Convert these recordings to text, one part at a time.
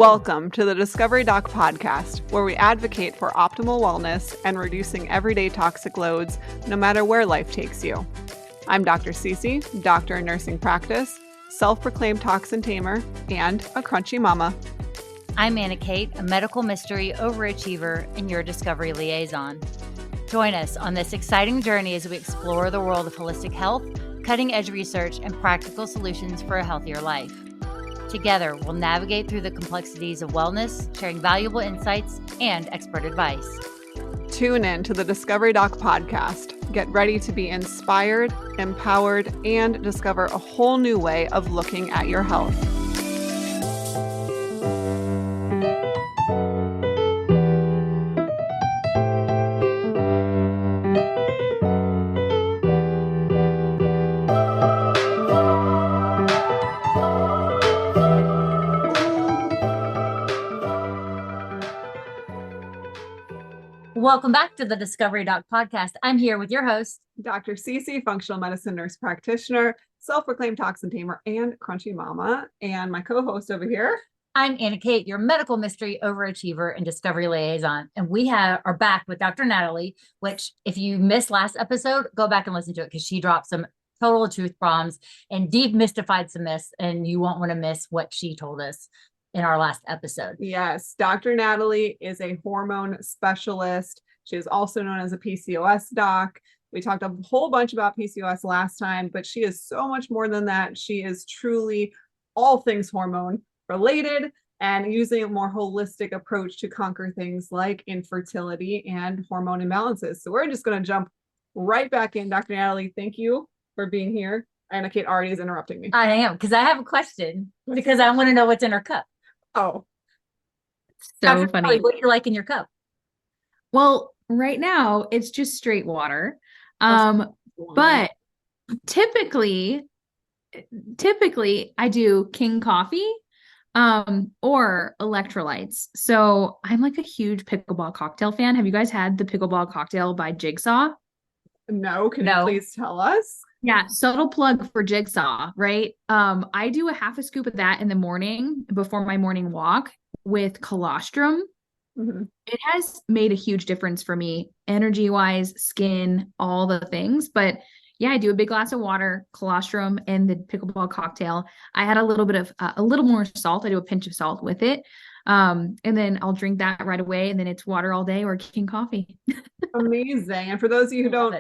Welcome to the Discovery Doc podcast, where we advocate for optimal wellness and reducing everyday toxic loads, no matter where life takes you. I'm Dr. Cece, doctor in nursing practice, self-proclaimed toxin tamer, and a crunchy mama. I'm Anna Kate, a medical mystery overachiever and your discovery liaison. Join us on this exciting journey as we explore the world of holistic health, cutting-edge research, and practical solutions for a healthier life. Together, we'll navigate through the complexities of wellness, sharing valuable insights and expert advice. Tune in to the Discovery Doc podcast. Get ready to be inspired, empowered, and discover a whole new way of looking at your health. Welcome back to the Discovery Doc podcast. I'm here with your host, Dr. Cece, functional medicine nurse practitioner, self-proclaimed toxin tamer, and crunchy mama. And my co-host over here, I'm Anna Kate, your medical mystery overachiever and discovery liaison. And we are back with Dr. Natalie, which if you missed last episode, go back and listen to it because she dropped some total truth bombs and demystified some myths, and you won't want to miss what she told us in our last episode. Yes, Dr. Natalie is a hormone specialist. She is also known as a PCOS doc. We talked a whole bunch about PCOS last time, but she is so much more than that. She is truly all things hormone related and using a more holistic approach to conquer things like infertility and hormone imbalances. So we're just going to jump right back in. Dr. Natalie, thank you for being here. Anna Kate already is interrupting me. I am, because I have a question because I want to know what's in her cup. Oh, so funny. What do you like in your cup? Well, right now it's just straight water. But typically I do King coffee, or electrolytes. So I'm like a huge pickleball cocktail fan. Have you guys had the pickleball cocktail by Jigsaw? No, can you please tell us? Yeah, subtle plug for Jigsaw, right? I do a half a scoop of that in the morning before my morning walk with colostrum. Mm-hmm. It has made a huge difference for me, energy-wise, skin, all the things. But yeah, I do a big glass of water, colostrum, and the pickleball cocktail. I add a little bit of a little more salt. I do a pinch of salt with it. And then I'll drink that right away. And then it's water all day or King coffee. Amazing. And for those of you who don't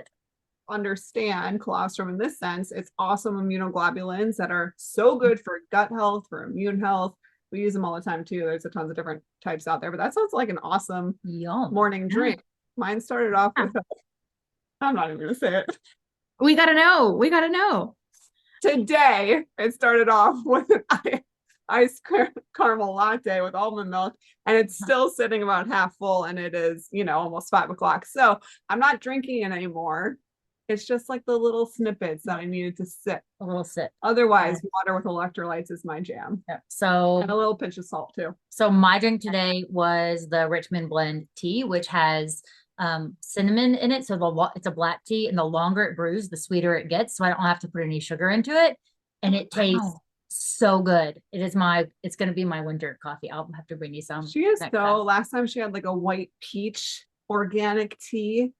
understand colostrum in this sense, it's awesome immunoglobulins that are so good for gut health, for immune health. We use them all the time too. There's a tons of different types out there, but that sounds like an awesome morning drink. Mine started off with I'm not even gonna say it. We gotta know. Today it started off with an ice caramel latte with almond milk, and it's still sitting about half full, and it is, almost 5 o'clock. So I'm not drinking it anymore. It's just like the little snippets that I needed to sip. A little sip. Otherwise, water with electrolytes is my jam. Yeah. So, and a little pinch of salt too. So my drink today was the Richmond Blend tea, which has cinnamon in it. So it's a black tea, and the longer it brews, the sweeter it gets. So I don't have to put any sugar into it. And it tastes so good. It's going to be my winter coffee. I'll have to bring you some. She is last time she had like a white peach organic tea.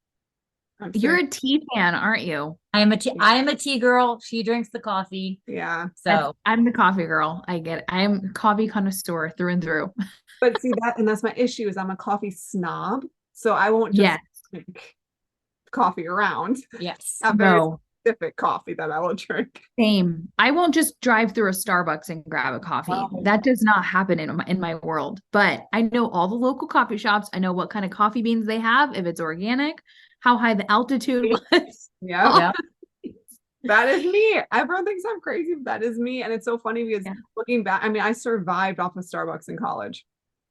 You're a tea fan, aren't you? I am a tea girl. She drinks the coffee. Yeah. So I'm the coffee girl. I get it. I am a coffee connoisseur through and through. But see that's my issue is I'm a coffee snob. So I won't just drink coffee around. Yes. A very specific coffee that I will drink. Same. I won't just drive through a Starbucks and grab a coffee. That does not happen in my world. But I know all the local coffee shops. I know what kind of coffee beans they have, if it's organic, how high the altitude was. Yeah. That is me. Everyone thinks I'm crazy, but that is me. And it's so funny because looking back, I survived off of Starbucks in college.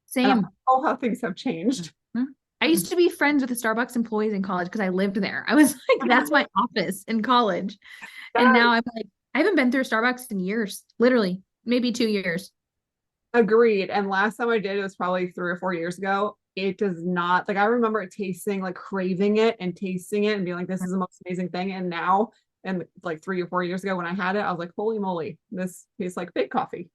Same. How things have changed. Mm-hmm. I used to be friends with the Starbucks employees in college because I lived there. I was like, that's my office in college. And now I'm like, I haven't been through Starbucks in years, literally, maybe 2 years. Agreed. And last time I did, it was probably 3 or 4 years ago. It does not, I remember it tasting, craving it and tasting it and being like, this is the most amazing thing. And now, and 3 or 4 years ago when I had it, I was like, holy moly, this tastes like fake coffee.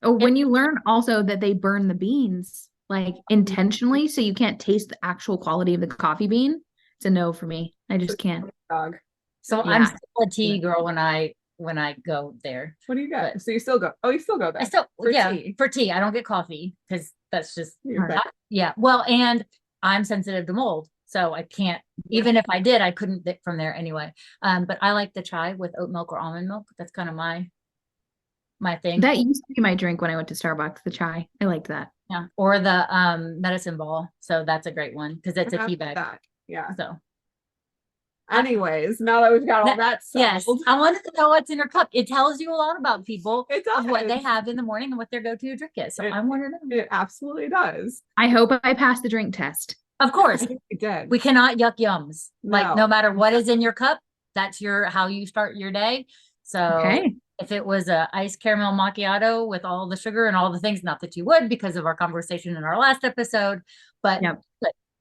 Oh, when you learn also that they burn the beans like intentionally, so you can't taste the actual quality of the coffee bean, it's a no for me. I just can't. Dog. So I'm Yeah. still a tea girl when I go there. What do you got? But So you still go? Oh, you still go there? I still For yeah, tea. for tea. I don't get coffee because that's just You're Right. yeah. Well, and I'm sensitive to mold. So I can't, even if I did, I couldn't get from there anyway. But I like the chai with oat milk or almond milk. That's kind of my thing. That used to be my drink when I went to Starbucks, the chai. I liked that. Yeah. Or the medicine ball. So that's a great one because it's a tea bag. That. Yeah. So Anyways, now that we've got all that yes, settled, I wanted to know what's in your cup. It tells you a lot about people it of what they does. have in the morning and what their go-to drink is. So It- I want to know. It absolutely does. I hope I passed the drink test. Of I course, think we did. we cannot yuck yums. Like No. no matter what is in your cup, that's how you start your day. So Okay. if it was a iced caramel macchiato with all the sugar and all the things, not that you would because of our conversation in our last episode, but Yep.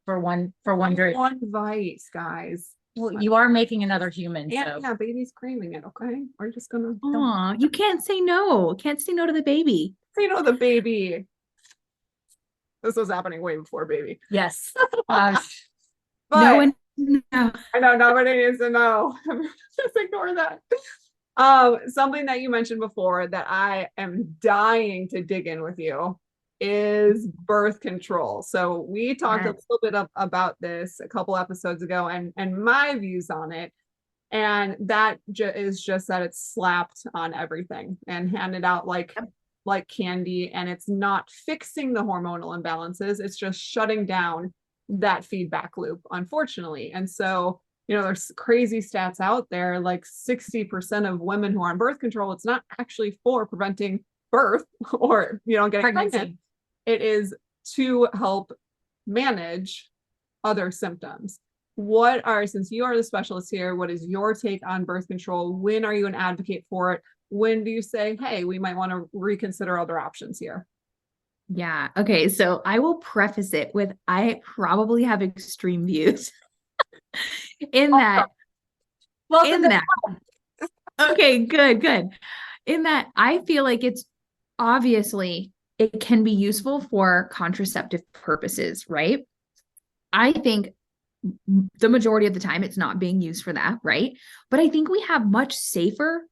for one drink. One vice, guys. Well, you are making another human. Yeah, So yeah, baby's craving it. Okay, we're just gonna Aw, you can't say no. Can't say no to the baby. the baby. This was happening way before baby. yes. But No one. No. I know nobody needs to know. Just ignore that. Something that you mentioned before that I am dying to dig in with you is birth control. So we talked a Yes. little bit about this a couple episodes ago and my views on it. And that is just that it's slapped on everything and handed out like candy, and it's not fixing the hormonal imbalances. It's just shutting down that feedback loop, unfortunately. And so, there's crazy stats out there, like 60% of women who are on birth control, it's not actually for preventing birth or, getting Pregnancy. pregnant. It is to help manage other symptoms. Since you are the specialist here, what is your take on birth control? When are you an advocate for it? When do you say, hey, we might want to reconsider other options here? Yeah. Okay. So I will preface it with I probably have extreme views in that. Welcome In to that. Okay. Good. In that, I feel like it's obviously it can be useful for contraceptive purposes, right? I think the majority of the time it's not being used for that, right? But I think we have much safer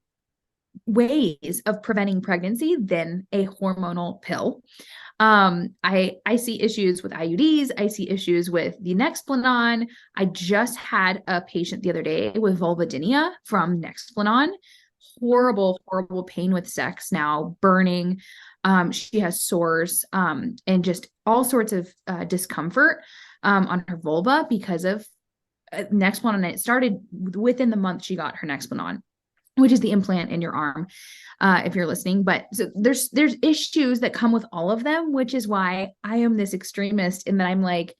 ways of preventing pregnancy than a hormonal pill. I see issues with IUDs. I see issues with the Nexplanon. I just had a patient the other day with vulvodynia from Nexplanon. Horrible pain with sex now, burning. She has sores, and just all sorts of discomfort on her vulva because of Nexplanon. And it started within the month she got her Nexplanon, which is the implant in your arm, if you're listening. But so there's issues that come with all of them, which is why I am this extremist in that I'm like,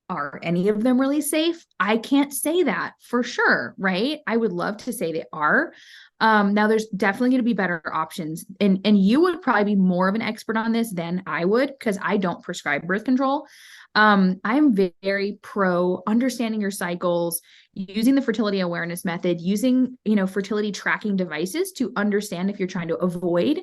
are any of them really safe? I can't say that for sure, right? I would love to say they are. Now there's definitely going to be better options, and you would probably be more of an expert on this than I would because I don't prescribe birth control. I'm very pro understanding your cycles, using the fertility awareness method, using, fertility tracking devices to understand if you're trying to avoid,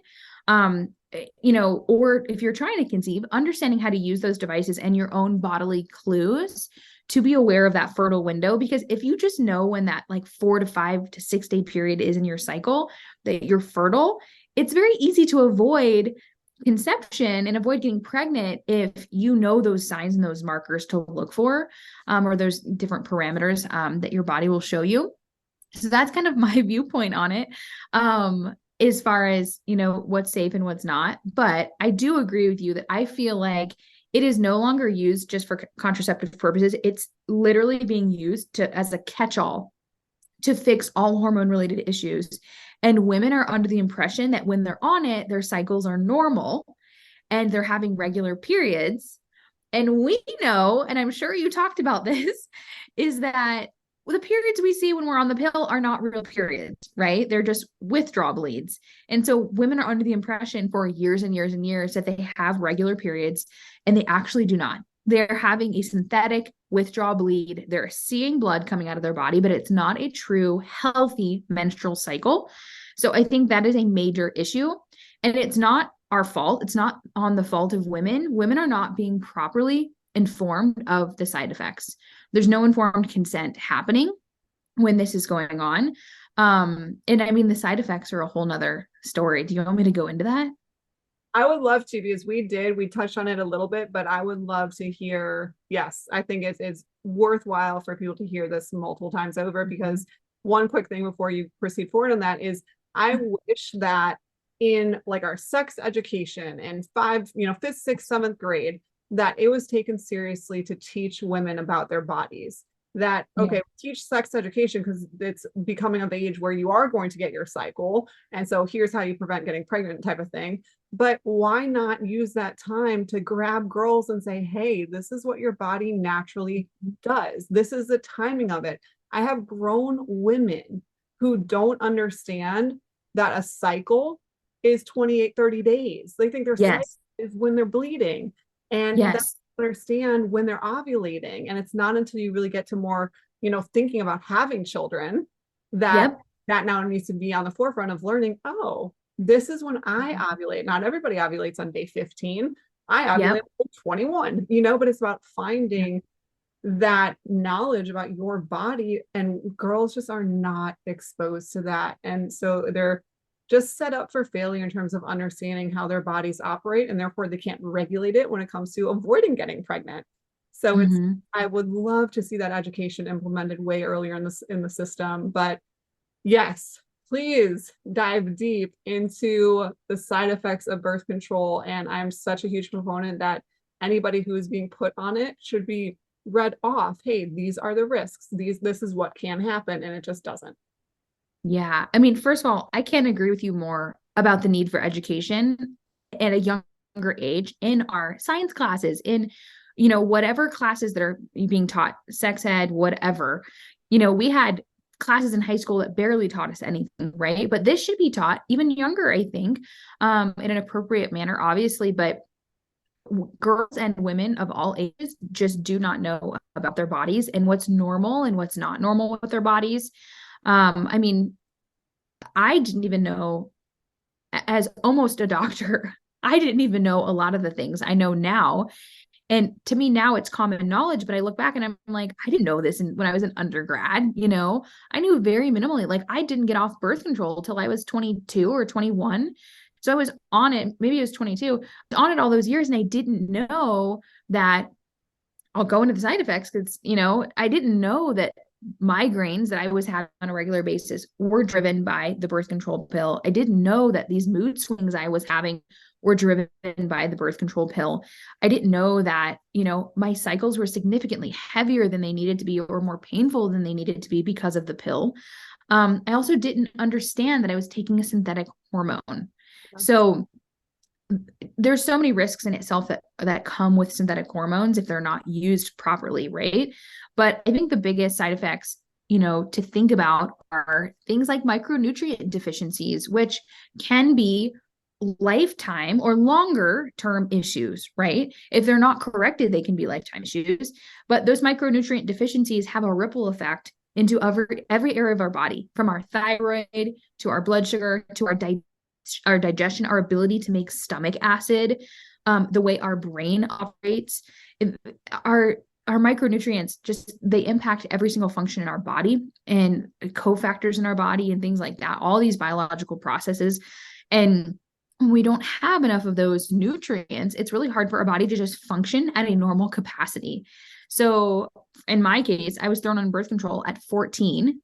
or if you're trying to conceive, understanding how to use those devices and your own bodily clues to be aware of that fertile window. Because if you just know when that like 4 to 5 to 6 day period is in your cycle that you're fertile, it's very easy to avoid conception and avoid getting pregnant if you know those signs and those markers to look for, or those different parameters that your body will show you. So that's kind of my viewpoint on it, as far as, what's safe and what's not. But I do agree with you that I feel like it is no longer used just for contraceptive purposes. It's literally being used as a catch-all to fix all hormone related issues. And women are under the impression that when they're on it, their cycles are normal and they're having regular periods. And we know, and I'm sure you talked about this, is that the periods we see when we're on the pill are not real periods, right? They're just withdrawal bleeds. And so women are under the impression for years and years and years that they have regular periods, and they actually do not. They're having a synthetic withdrawal bleed. They're seeing blood coming out of their body, but it's not a true healthy menstrual cycle. So I think that is a major issue. And it's not our fault. It's not on the fault of women. Women are not being properly informed of the side effects. There's no informed consent happening when this is going on. And I mean, the side effects are a whole nother story. Do you want me to go into that? I would love to, because we touched on it a little bit, but I would love to hear. Yes, I think it's worthwhile for people to hear this multiple times over, because one quick thing before you proceed forward on that is, I wish that in like our sex education in fifth, sixth, seventh grade, that it was taken seriously to teach women about their bodies. That, okay, teach sex education because it's becoming of age where you are going to get your cycle. And so here's how you prevent getting pregnant type of thing. But why not use that time to grab girls and say, hey, this is what your body naturally does. This is the timing of it. I have grown women who don't understand that a cycle is 28, 30 days. They think their cycle is when they're bleeding. And that's understand when they're ovulating. And it's not until you really get to more, thinking about having children that now needs to be on the forefront of learning, oh, this is when I ovulate. Not everybody ovulates on day 15. I ovulate on 21, but it's about finding that knowledge about your body, and girls just are not exposed to that. And so they're just set up for failure in terms of understanding how their bodies operate, and therefore they can't regulate it when it comes to avoiding getting pregnant. So I would love to see that education implemented way earlier in the system. But yes, please dive deep into the side effects of birth control. And I'm such a huge proponent that anybody who is being put on it should be read off. Hey, these are the risks. This is what can happen, and it just doesn't. Yeah. I mean, first of all, I can't agree with you more about the need for education at a younger age in our science classes, in, whatever classes that are being taught, sex ed, whatever. We had classes in high school that barely taught us anything, right? But this should be taught even younger, I think, in an appropriate manner, obviously. But girls and women of all ages just do not know about their bodies and what's normal and what's not normal with their bodies. I mean, I didn't even know, as almost a doctor, I didn't even know a lot of the things I know now. And to me now it's common knowledge, but I look back and I'm like, I didn't know this when I was an undergrad, I knew very minimally. Like, I didn't get off birth control till I was 22 or 21. So I was on it, maybe it was 22, on it all those years. And I didn't know that, I'll go into the side effects because, I didn't know that migraines that I was having on a regular basis were driven by the birth control pill. I didn't know that these mood swings I was having were driven by the birth control pill. I didn't know that, my cycles were significantly heavier than they needed to be, or more painful than they needed to be because of the pill. I also didn't understand that I was taking a synthetic hormone. So there's so many risks in itself that come with synthetic hormones if they're not used properly, right? But I think the biggest side effects, to think about are things like micronutrient deficiencies, which can be lifetime or longer term issues, right? If they're not corrected, they can be lifetime issues. But those micronutrient deficiencies have a ripple effect into every area of our body, from our thyroid to our blood sugar to our digestion, our ability to make stomach acid, the way our brain operates. Our micronutrients they impact every single function in our body, and cofactors in our body and things like that, all these biological processes. And when we don't have enough of those nutrients, it's really hard for our body to just function at a normal capacity. So in my case, I was thrown on birth control at 14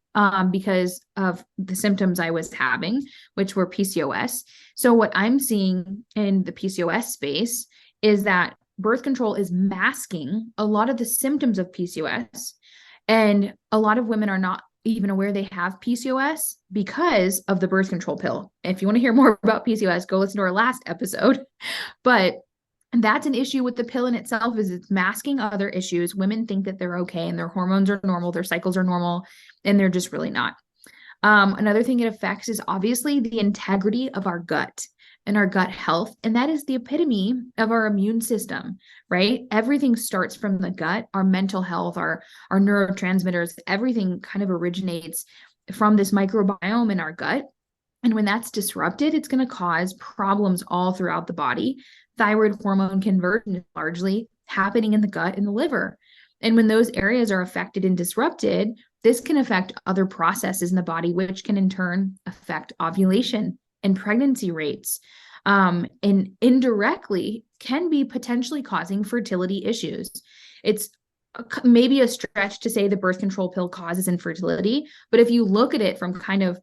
because of the symptoms I was having, which were PCOS. So what I'm seeing in the PCOS space is that birth control is masking a lot of the symptoms of PCOS. And a lot of women are not even aware they have PCOS because of the birth control pill. If you want to hear more about PCOS, go listen to our last episode. But that's an issue with the pill in itself, is it's masking other issues. Women think that they're okay and their hormones are normal, their cycles are normal, and they're just really not. Another thing it affects is obviously the integrity of our gut and our gut health. And that is the epitome of our immune system, right? Everything starts from the gut. Our mental health, our neurotransmitters, everything kind of originates from this microbiome in our gut. And when that's disrupted, it's going to cause problems all throughout the body. Thyroid hormone conversion is largely happening in the gut and the liver. And when those areas are affected and disrupted, this can affect other processes in the body, which can in turn affect ovulation and pregnancy rates. And indirectly can be potentially causing fertility issues. It's maybe a stretch to say the birth control pill causes infertility, but if you look at it from kind of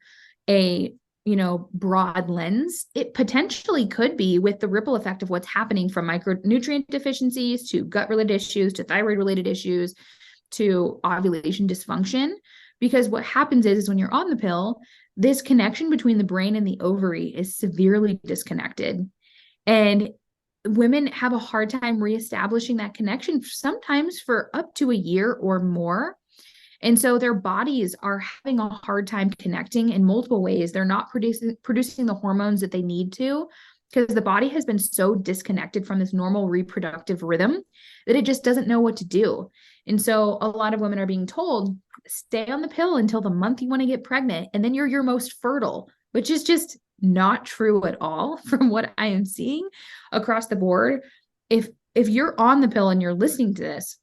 a broad lens, it potentially could be, with the ripple effect of what's happening from micronutrient deficiencies to gut related issues to thyroid related issues to ovulation dysfunction. Because what happens is when you're on the pill, this connection between the brain and the ovary is severely disconnected. And women have a hard time reestablishing that connection, sometimes for up to a year or more. And so their bodies are having a hard time connecting in multiple ways. They're not producing the hormones that they need to, because the body has been so disconnected from this normal reproductive rhythm that it just doesn't know what to do. And so a lot of women are being told, stay on the pill until the month you want to get pregnant, and then you're your most fertile, which is just not true at all from what I am seeing across the board. If you're on the pill and you're listening to this,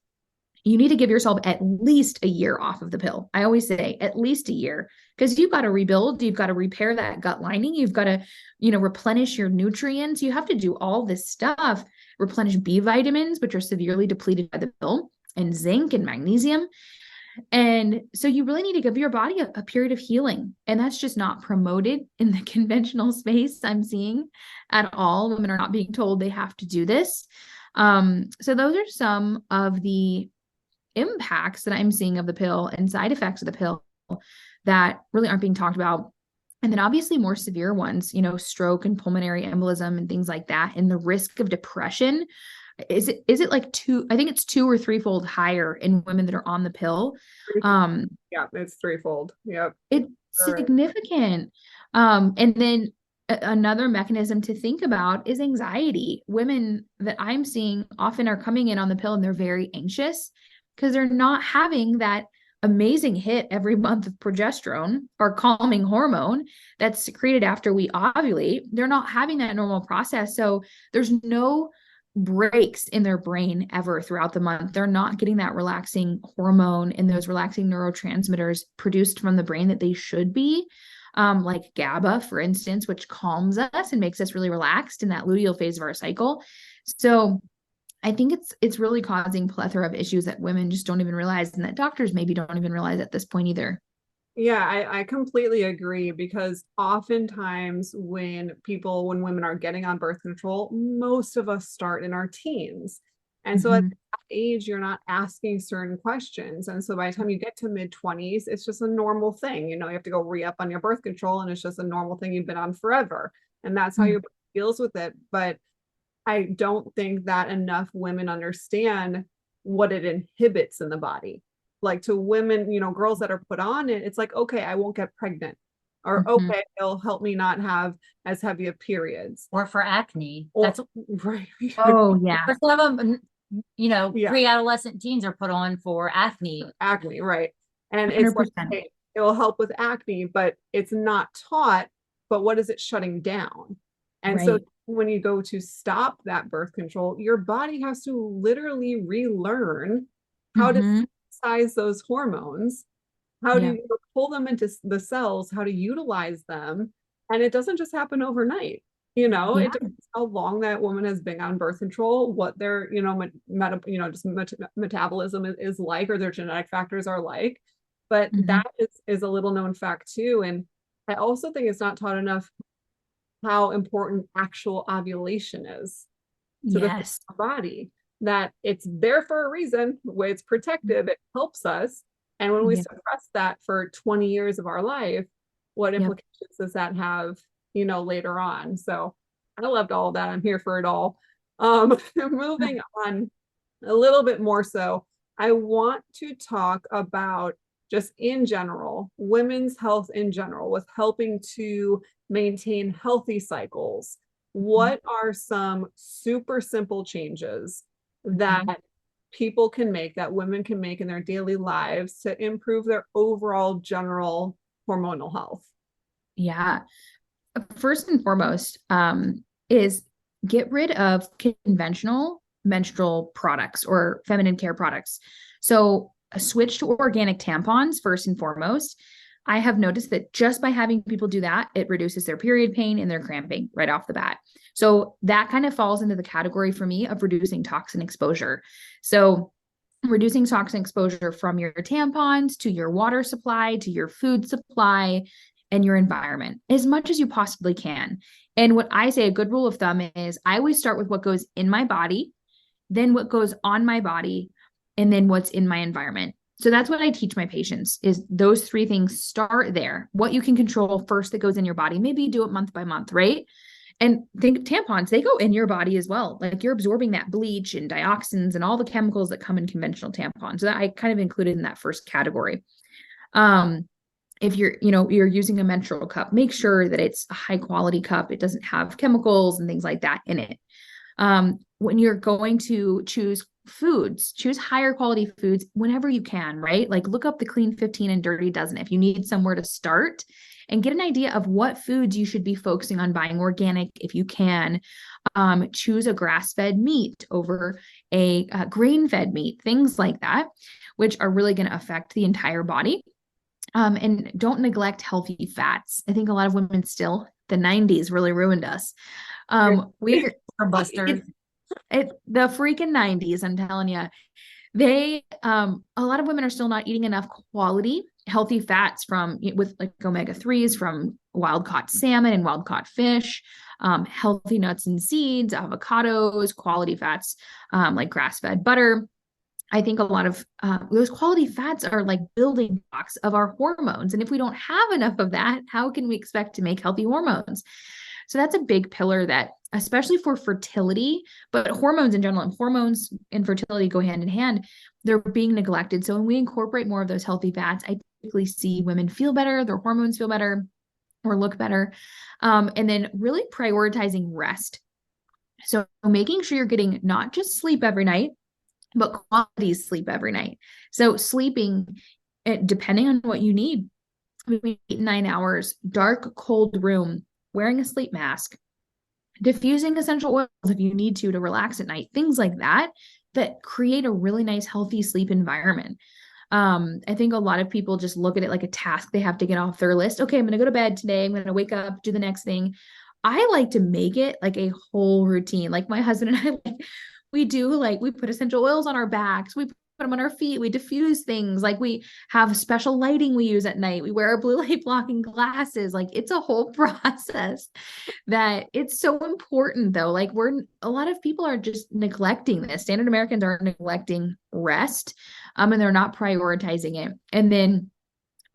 you need to give yourself at least a year off of the pill. I always say at least a year, because you've got to rebuild, you've got to repair that gut lining, you've got to, replenish your nutrients. You have to do all this stuff, replenish B vitamins, which are severely depleted by the pill, and zinc and magnesium. And so you really need to give your body a period of healing. And that's just not promoted in the conventional space I'm seeing at all. Women are not being told they have to do this. So those are some of the impacts that I'm seeing of the pill and side effects of the pill that really aren't being talked about. And then obviously more severe ones, stroke and pulmonary embolism and things like that. And the risk of depression, is it like I think it's 2 or 3-fold higher in women that are on the pill. Yeah, it's 3-fold. Yep. It's significant. And then another mechanism to think about is anxiety. Women that I'm seeing often are coming in on the pill and they're very anxious because they're not having that amazing hit every month of progesterone, or calming hormone that's secreted after we ovulate. They're not having that normal process. So there's no breaks in their brain ever throughout the month. They're not getting that relaxing hormone and those relaxing neurotransmitters produced from the brain that they should be. Like GABA, for instance, which calms us and makes us really relaxed in that luteal phase of our cycle. So I think it's really causing a plethora of issues that women just don't even realize, and that doctors maybe don't even realize at this point either. Yeah, I completely agree, because oftentimes when women are getting on birth control, most of us start in our teens. And so at that age, you're not asking certain questions. And so by the time you get to mid-20s, it's just a normal thing. You have to go re-up on your birth control, and it's just a normal thing you've been on forever. And that's how your body deals with it. But I don't think that enough women understand what it inhibits in the body. Like, to women, girls that are put on it, it's like, okay, I won't get pregnant, or okay, it'll help me not have as heavy of periods, or for acne. That's right. Oh yeah. For some of them, pre-adolescent teens are put on for acne. Acne, right. And it's like, hey, it will help with acne, but it's not taught. But what is it shutting down? And so when you go to stop that birth control, your body has to literally relearn how to synthesize those hormones, how to pull them into the cells, how to utilize them. And it doesn't just happen overnight. It depends how long that woman has been on birth control, what their, metabolism is like, or their genetic factors are like. But that is a little known fact too. And I also think it's not taught enough how important actual ovulation is to the body, that it's there for a reason, where it's protective, it helps us. And when we suppress that for 20 years of our life, what implications does that have, later on? So I loved all of that. I'm here for it all. Moving on a little bit more so, I want to talk about just in general, women's health in general, with helping to maintain healthy cycles. What are some super simple changes that people can make, that women can make in their daily lives to improve their overall general hormonal health? Yeah. first and foremost, is get rid of conventional menstrual products or feminine care products. So a switch to organic tampons, first and foremost. I have noticed that just by having people do that, it reduces their period pain and their cramping right off the bat. So that kind of falls into the category for me of reducing toxin exposure. So reducing toxin exposure from your tampons to your water supply, to your food supply, and your environment as much as you possibly can. And what I say, a good rule of thumb is I always start with what goes in my body, then what goes on my body, and then what's in my environment. So that's what I teach my patients is those three things. Start there. What you can control first that goes in your body. Maybe do it month by month, right? And think tampons, they go in your body as well. Like you're absorbing that bleach and dioxins and all the chemicals that come in conventional tampons. So that I kind of included in that first category. If you're using a menstrual cup, make sure that it's a high quality cup. It doesn't have chemicals and things like that in it. When you're going to choose foods, choose higher quality foods whenever you can, right? Like look up the Clean 15 and Dirty Dozen if you need somewhere to start and get an idea of what foods you should be focusing on buying organic if you can. Choose a grass-fed meat over a grain-fed meat, things like that, which are really going to affect the entire body. And don't neglect healthy fats. I think a lot of women still, the 90s really ruined us. We're busters. The freaking 90s, I'm telling you, a lot of women are still not eating enough quality, healthy fats with like omega-3s from wild caught salmon and wild caught fish, healthy nuts and seeds, avocados, quality fats, like grass-fed butter. I think a lot of those quality fats are like building blocks of our hormones. And if we don't have enough of that, how can we expect to make healthy hormones? So that's a big pillar that, especially for fertility, but hormones in general, and hormones and fertility go hand in hand, they're being neglected. So when we incorporate more of those healthy fats, I typically see women feel better, their hormones feel better or look better. And then really prioritizing rest. So making sure you're getting not just sleep every night, but quality sleep every night. So sleeping, depending on what you need, between 8 and 9 hours, dark, cold room, wearing a sleep mask, diffusing essential oils if you need to relax at night, things like that create a really nice, healthy sleep environment. I think a lot of people just look at it like a task they have to get off their list. Okay, I'm going to go to bed today. I'm going to wake up, do the next thing. I like to make it like a whole routine. Like my husband and I, we put essential oils on our backs. We put them on our feet. We diffuse things. Like we have special lighting we use at night. We wear our blue light blocking glasses. Like it's a whole process that it's so important though. Like a lot of people are just neglecting this. Standard Americans are neglecting rest, and they're not prioritizing it. And then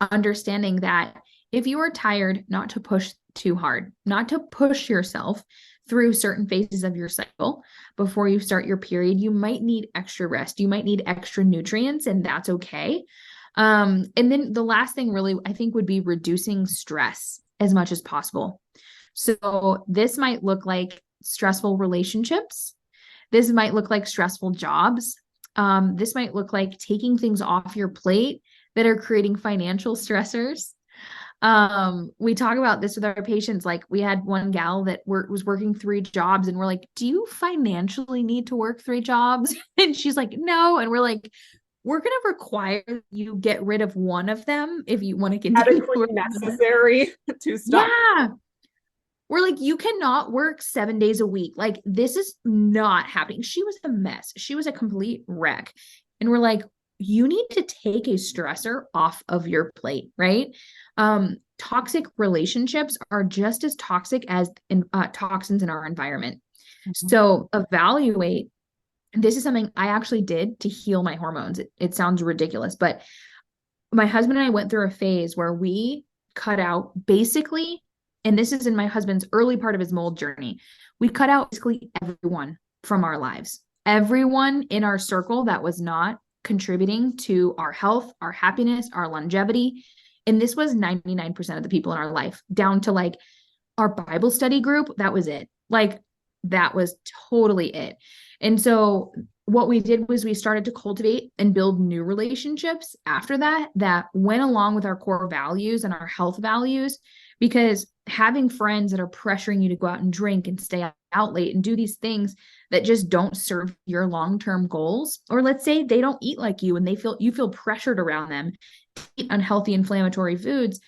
understanding that if you are tired, not to push too hard, not to push yourself through certain phases of your cycle before you start your period. You might need extra rest. You might need extra nutrients, and that's okay. And then the last thing really, I think, would be reducing stress as much as possible. So this might look like stressful relationships. This might look like stressful jobs. This might look like taking things off your plate that are creating financial stressors. We talk about this with our patients. Like we had one gal that was working 3 jobs, and we're like, do you financially need to work 3 jobs? And she's like, no. And we're like, we're going to require you get rid of one of them if you want to continue. Adequately necessary to stop. Yeah. We're like, you cannot work 7 days a week. Like this is not happening. She was a mess. She was a complete wreck. And we're like, you need to take a stressor off of your plate, right? Toxic relationships are just as toxic as toxins in our environment. Mm-hmm. So evaluate. This is something I actually did to heal my hormones. It sounds ridiculous, but my husband and I went through a phase where we cut out basically, and this is in my husband's early part of his mold journey, we cut out basically everyone from our lives. Everyone in our circle that was not contributing to our health, our happiness, our longevity. And this was 99% of the people in our life, down to like our Bible study group. That was it. Like that was totally it. And so what we did was we started to cultivate and build new relationships after that, that went along with our core values and our health values, because having friends that are pressuring you to go out and drink and stay out late and do these things that just don't serve your long-term goals, or let's say they don't eat like you and you feel pressured around them to eat unhealthy inflammatory foods,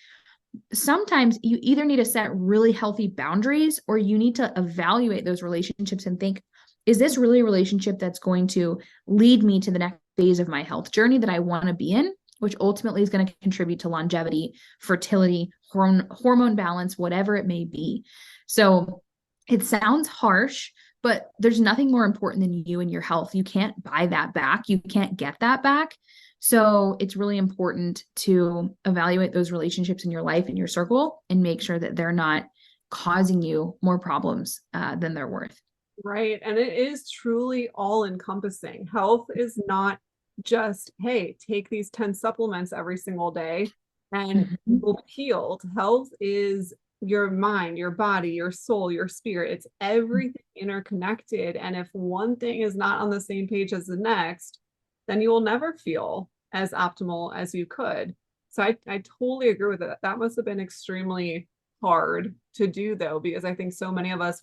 sometimes you either need to set really healthy boundaries, or you need to evaluate those relationships and think, is this really a relationship that's going to lead me to the next phase of my health journey that I want to be in, which ultimately is going to contribute to longevity, fertility, hormone balance, whatever it may be. So it sounds harsh, but there's nothing more important than you and your health. You can't buy that back. You can't get that back. So it's really important to evaluate those relationships in your life, in your circle, and make sure that they're not causing you more problems than they're worth. Right. And it is truly all encompassing. Health is not just, hey, take these 10 supplements every single day and you'll be healed. Health is your mind, your body, your soul, your spirit. It's everything interconnected. And if one thing is not on the same page as the next, then you will never feel as optimal as you could. So I totally agree with it. That must have been extremely hard to do, though, because I think so many of us,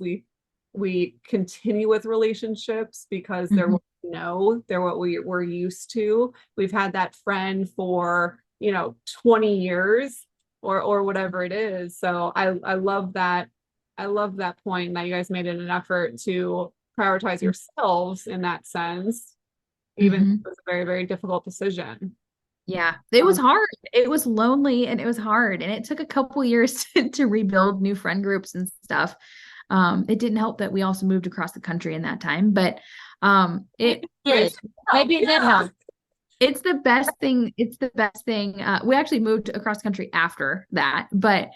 we continue with relationships because they're what we know, they're what we're used to. We've had that friend for 20 years or whatever it is. So I love that. I love that point that you guys made it an effort to prioritize yourselves in that sense, even if it was a very, very difficult decision. Yeah, it was hard. It was lonely and it was hard. And it took a couple years to rebuild new friend groups and stuff. It didn't help that we also moved across the country in that time, but it did. Maybe it did help. It's the best thing. It's the best thing. We actually moved across the country after that, but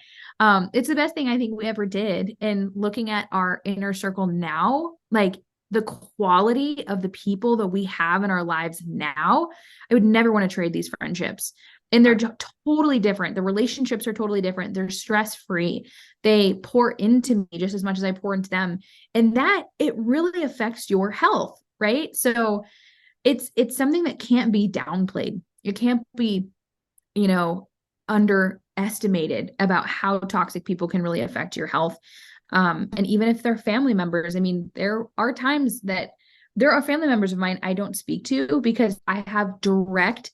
it's the best thing I think we ever did. And looking at our inner circle now, like the quality of the people that we have in our lives now, I would never want to trade these friendships. And they're totally different. The relationships are totally different. They're stress-free. They pour into me just as much as I pour into them. And that, it really affects your health, right? So it's something that can't be downplayed. It can't be, underestimated about how toxic people can really affect your health. And even if they're family members, I mean, there are times that there are family members of mine I don't speak to because I have direct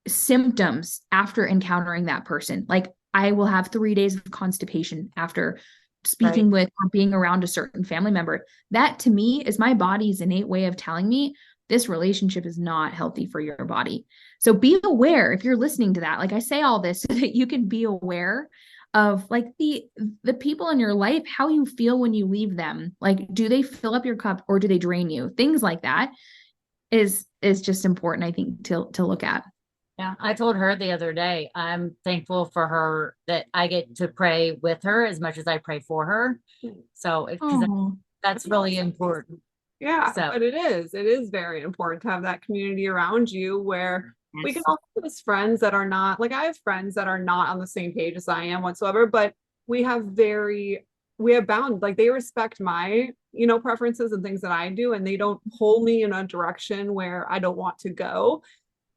symptoms after encountering that person. Like I will have 3 days of constipation after speaking with or being around a certain family member. That to me is my body's innate way of telling me this relationship is not healthy for your body. So be aware if you're listening to that. Like I say all this so that you can be aware of like the people in your life, how you feel when you leave them. Like, do they fill up your cup or do they drain you? Things like that is just important, I think, to look at. Yeah, I told her the other day, I'm thankful for her that I get to pray with her as much as I pray for her. So that's really important. Yeah, but it is very important to have that community around you where we can also have friends that are not, like I have friends that are not on the same page as I am whatsoever, but we have bound, like they respect my, preferences and things that I do, and they don't pull me in a direction where I don't want to go.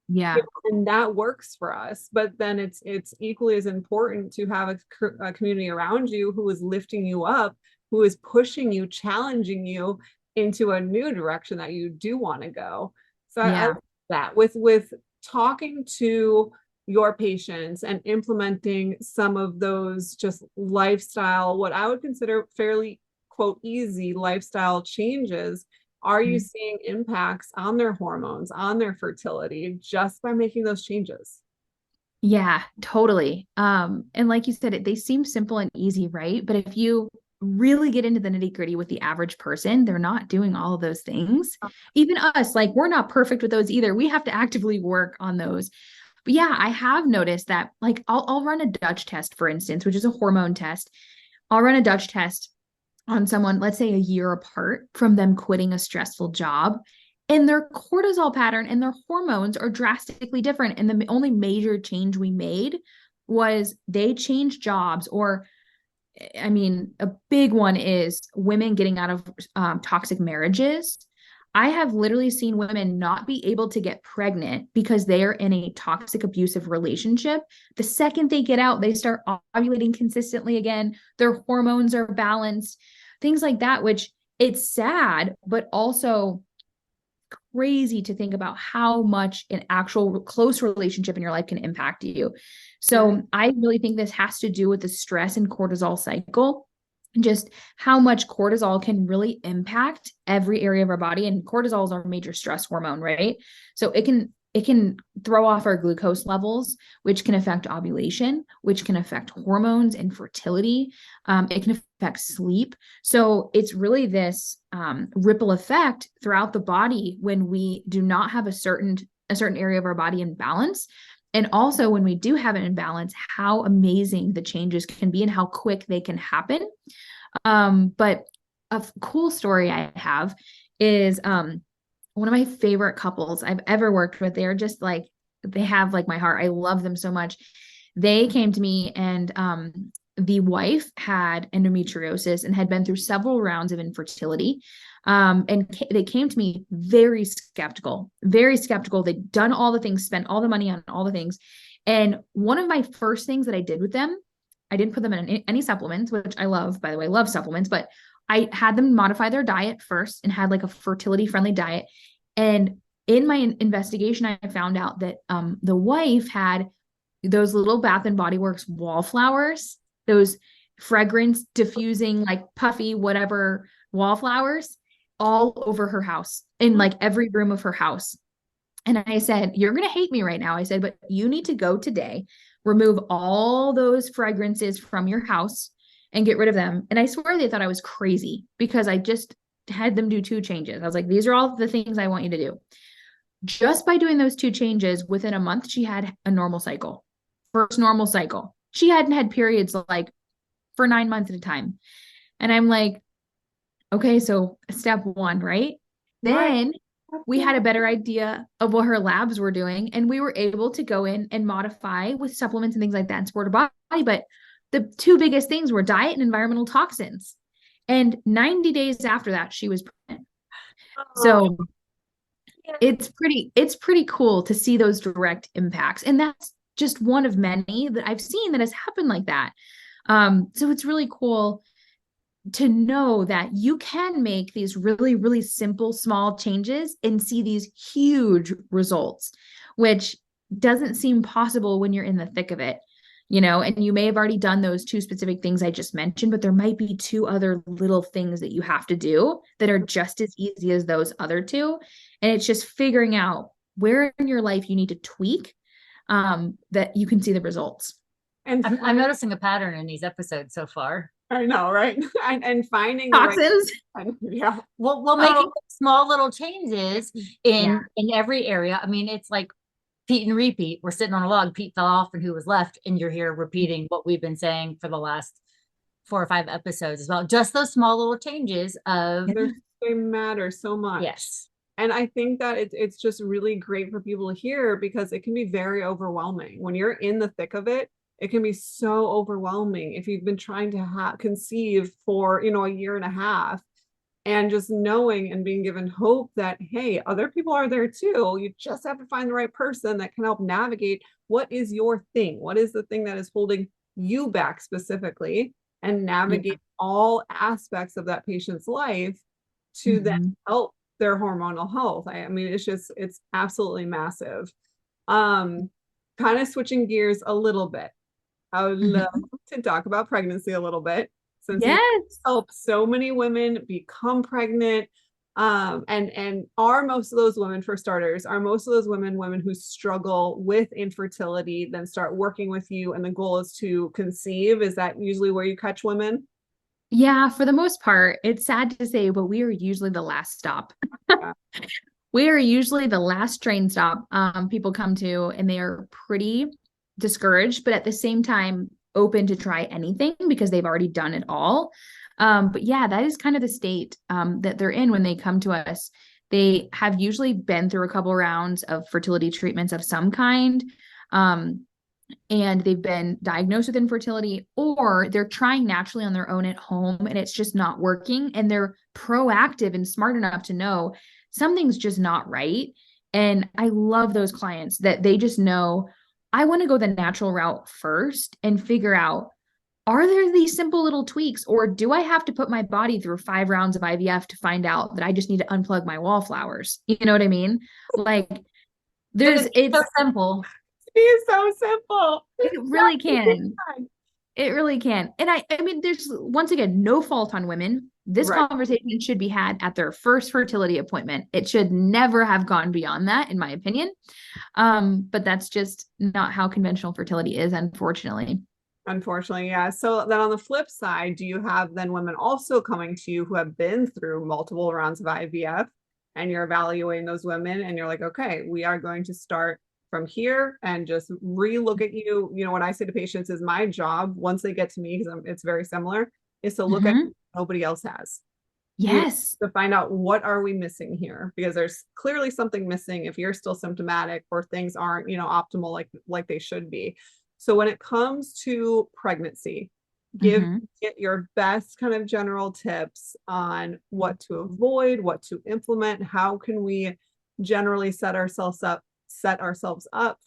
Yeah. And that works for us. But then it's equally as important to have a community around you who is lifting you up, who is pushing you, challenging you into a new direction that you do want to go. So I like that with talking to your patients and implementing some of those just lifestyle, what I would consider fairly quote easy lifestyle changes. Are you seeing impacts on their hormones, on their fertility, just by making those changes? Yeah, totally. And like you said, they seem simple and easy, right? But if you really get into the nitty-gritty with the average person, they're not doing all of those things. Even us, like we're not perfect with those either. We have to actively work on those. But yeah, I have noticed that like I'll run a Dutch test, for instance, which is a hormone test. I'll run a Dutch test on someone, let's say a year apart from them quitting a stressful job, and their cortisol pattern and their hormones are drastically different. And the only major change we made was they changed jobs, or I mean, a big one is women getting out of toxic marriages. I have literally seen women not be able to get pregnant because they are in a toxic, abusive relationship. The second they get out, they start ovulating consistently again. Their hormones are balanced, things like that, which it's sad, but also crazy to think about how much an actual close relationship in your life can impact you. So I really think this has to do with the stress and cortisol cycle, and just how much cortisol can really impact every area of our body. And cortisol is our major stress hormone, right? So it can throw off our glucose levels, which can affect ovulation, which can affect hormones and fertility. It can affect sleep. So it's really this ripple effect throughout the body when we do not have a certain area of our body in balance. And also when we do have it in balance, how amazing the changes can be and how quick they can happen. But a cool story I have is one of my favorite couples I've ever worked with. They're just like, they have like my heart. I love them so much. They came to me and the wife had endometriosis and had been through several rounds of infertility. They came to me very skeptical, very skeptical. They'd done all the things, spent all the money on all the things. And one of my first things that I did with them, I didn't put them in any supplements, which I love, by the way, love supplements, but I had them modify their diet first and had like a fertility friendly diet. And in my investigation, I found out that the wife had those little Bath and Body Works wallflowers, those fragrance diffusing, like puffy, whatever wallflowers all over her house, in like every room of her house. And I said, you're going to hate me right now. I said, but you need to go today, remove all those fragrances from your house and get rid of them. And I swear they thought I was crazy because I just had them do 2 changes. I was like, these are all the things I want you to do. Just by doing those 2 changes, within a month, she had a normal cycle, first normal cycle. She hadn't had periods like for 9 months at a time. And I'm like, okay, so step 1, right? Then we had a better idea of what her labs were doing. And we were able to go in and modify with supplements and things like that and support her body. But the 2 biggest things were diet and environmental toxins. And 90 days after that, she was pregnant. So it's pretty cool to see those direct impacts. And that's just one of many that I've seen that has happened like that. So it's really cool to know that you can make these really, really simple, small changes and see these huge results, which doesn't seem possible when you're in the thick of it, and you may have already done those 2 specific things I just mentioned, but there might be 2 other little things that you have to do that are just as easy as those other 2. And it's just figuring out where in your life you need to tweak that you can see the results. And I'm noticing a pattern in these episodes so far. I know, right? and finding toxins. Yeah. Well, making small little changes in every area. I mean, it's like Pete and repeat. We're sitting on a log. Pete fell off, and who was left? And you're here repeating what we've been saying for the last 4 or 5 episodes as well. Just those small little changes they matter so much. Yes. And I think that it's just really great for people to hear because it can be very overwhelming when you're in the thick of it. It can be so overwhelming if you've been trying to conceive for, a year and a half, and just knowing and being given hope that, hey, other people are there too. You just have to find the right person that can help navigate what is your thing. What is the thing that is holding you back specifically, and navigate all aspects of that patient's life to then help their hormonal health. I mean, it's absolutely massive. Kind of switching gears a little bit. I would love to talk about pregnancy a little bit, since you help so many women become pregnant. And are most of those women, for starters, are most of those women who struggle with infertility, then start working with you, and the goal is to conceive? Is that usually where you catch women? Yeah, for the most part. It's sad to say, but we are usually the last stop. We are usually the last train stop people come to, and they are pretty discouraged, but at the same time open to try anything because they've already done it all. But yeah, that is kind of the state that they're in when they come to us. They have usually been through a couple rounds of fertility treatments of some kind, and they've been diagnosed with infertility, or they're trying naturally on their own at home and it's just not working. And they're proactive and smart enough to know something's just not right. And I love those clients that they just know, I want to go the natural route first and figure out, are there these simple little tweaks, or do I have to put my body through 5 rounds of IVF to find out that I just need to unplug my wallflowers? You know what I mean? Like it's so simple. It is so simple. It really can. It really can. And I mean, there's, once again, no fault on women. This conversation should be had at their first fertility appointment. It should never have gone beyond that, in my opinion. But that's just not how conventional fertility is, unfortunately. Unfortunately, yeah. So then on the flip side, do you have then women also coming to you who have been through multiple rounds of IVF, and you're evaluating those women and you're like, okay, we are going to start from here and just re-look at you. You know, what I say to patients is my job, once they get to me, because it's very similar, is to look at what nobody else has. Yes. To find out, what are we missing here? Because there's clearly something missing if you're still symptomatic or things aren't, you know, optimal like they should be. So when it comes to pregnancy, get your best kind of general tips on what to avoid, what to implement. How can we generally set ourselves up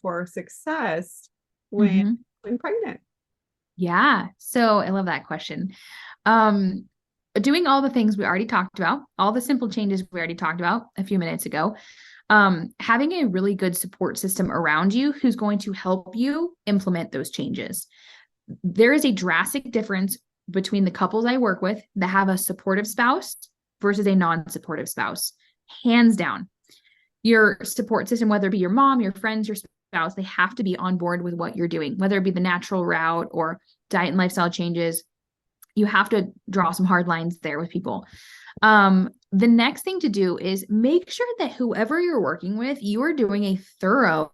for success when pregnant? Yeah. So I love that question. Doing all the things we already talked about, all the simple changes we already talked about a few minutes ago. Having a really good support system around you who's going to help you implement those changes. There is a drastic difference between the couples I work with that have a supportive spouse versus a non-supportive spouse. Hands down. Your support system, whether it be your mom, your friends, your spouse, they have to be on board with what you're doing, whether it be the natural route or diet and lifestyle changes. You have to draw some hard lines there with people. The next thing to do is make sure that whoever you're working with, you are doing a thorough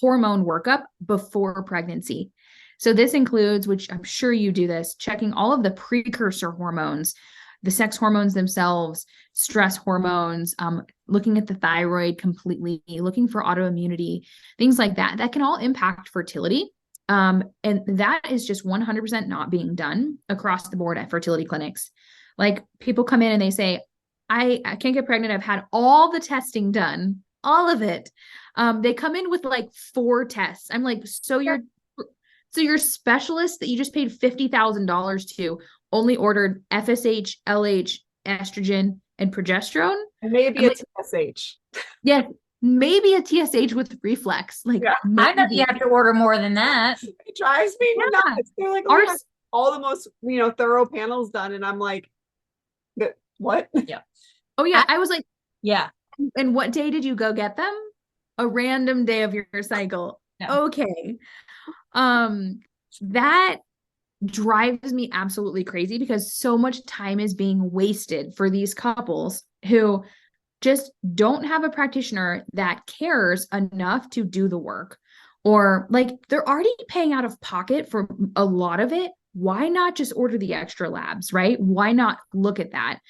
hormone workup before pregnancy. So this includes, which I'm sure you do this, checking all of the precursor hormones, the sex hormones themselves, stress hormones, looking at the thyroid completely, looking for autoimmunity, things like that. That can all impact fertility. And that is just 100% not being done across the board at fertility clinics. Like, people come in and they say, I can't get pregnant. I've had all the testing done, all of it. They come in with like 4 tests. I'm like, so your specialist that you just paid $50,000 to only ordered FSH, LH, estrogen, and progesterone? And maybe a TSH. Yeah, maybe a TSH with reflex. Like, I know you have to order more than that. It drives me nuts. They're like, all the most, thorough panels done. And I'm like, what? Yeah. Oh yeah. I was like, yeah. And what day did you go get them? A random day of your cycle. Yeah. Okay. That drives me absolutely crazy, because so much time is being wasted for these couples who just don't have a practitioner that cares enough to do the work, or like they're already paying out of pocket for a lot of it. Why not just order the extra labs, right? Why not look at that?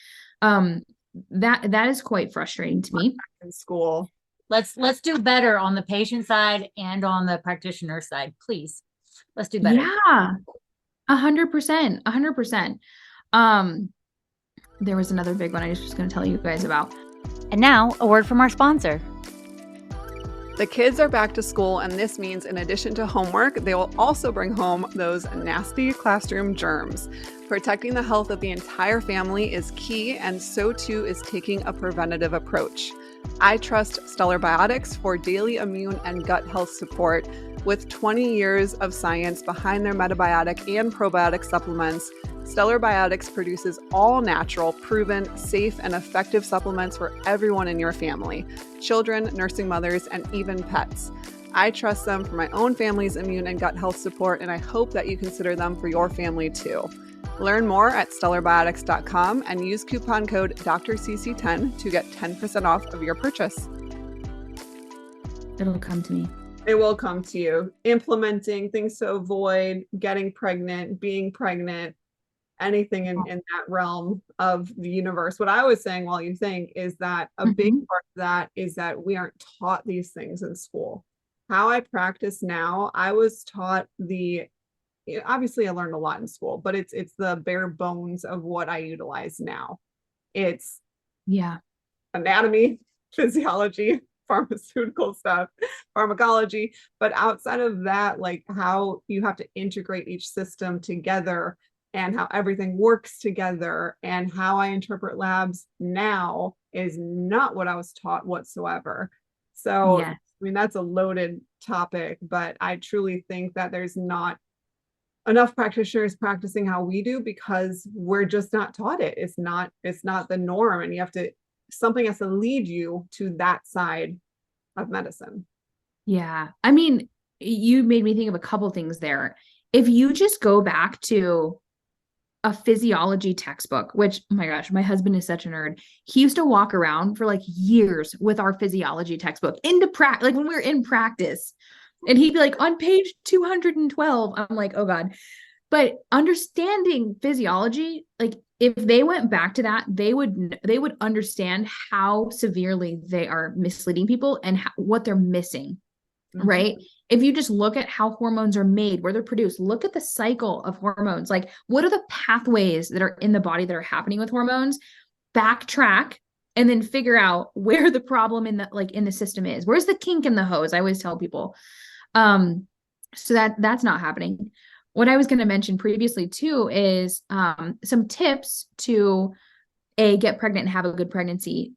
That is quite frustrating to me. In school, let's do better on the patient side and on the practitioner side, please. Let's do better. Yeah, 100%, 100%. There was another big one I was just going to tell you guys about. And now, a word from our sponsor. The kids are back to school, and this means in addition to homework, they will also bring home those nasty classroom germs. Protecting the health of the entire family is key, and so too is taking a preventative approach. I trust Stellar Biotics for daily immune and gut health support. With 20 years of science behind their metabiotic and probiotic supplements, Stellar Biotics produces all natural, proven, safe, and effective supplements for everyone in your family: children, nursing mothers, and even pets. I trust them for my own family's immune and gut health support, and I hope that you consider them for your family too. Learn more at stellarbiotics.com and use coupon code DrCC10 to get 10% off of your purchase. It'll come to me. It will come to you. Implementing things to avoid getting pregnant, being pregnant, anything in that realm of the universe. What I was saying, while you think, is that a big part of that is that we aren't taught these things in school. How I practice now, I was taught obviously I learned a lot in school, but it's the bare bones of what I utilize now. It's anatomy, physiology, pharmaceutical stuff, pharmacology. But outside of that, like how you have to integrate each system together and how everything works together and how I interpret labs now is not what I was taught whatsoever. So, Yeah. I mean, that's a loaded topic, but I truly think that there's not enough practitioners practicing how we do because we're just not taught it. It's not the norm. And something has to lead you to that side of medicine. Yeah. I mean, you made me think of a couple things there. If you just go back to a physiology textbook, which, oh my gosh, my husband is such a nerd. He used to walk around for like years with our physiology textbook into practice, like when we were in practice, and he'd be like on page 212. I'm like, oh God. But understanding physiology, like if they went back to that, they would understand how severely they are misleading people and what they're missing. Right? If you just look at how hormones are made, where they're produced, look at the cycle of hormones. Like, what are the pathways that are in the body that are happening with hormones? Backtrack and then figure out where the problem in the system is. Where's the kink in the hose? I always tell people. So that's not happening. What I was going to mention previously too is some tips to get pregnant and have a good pregnancy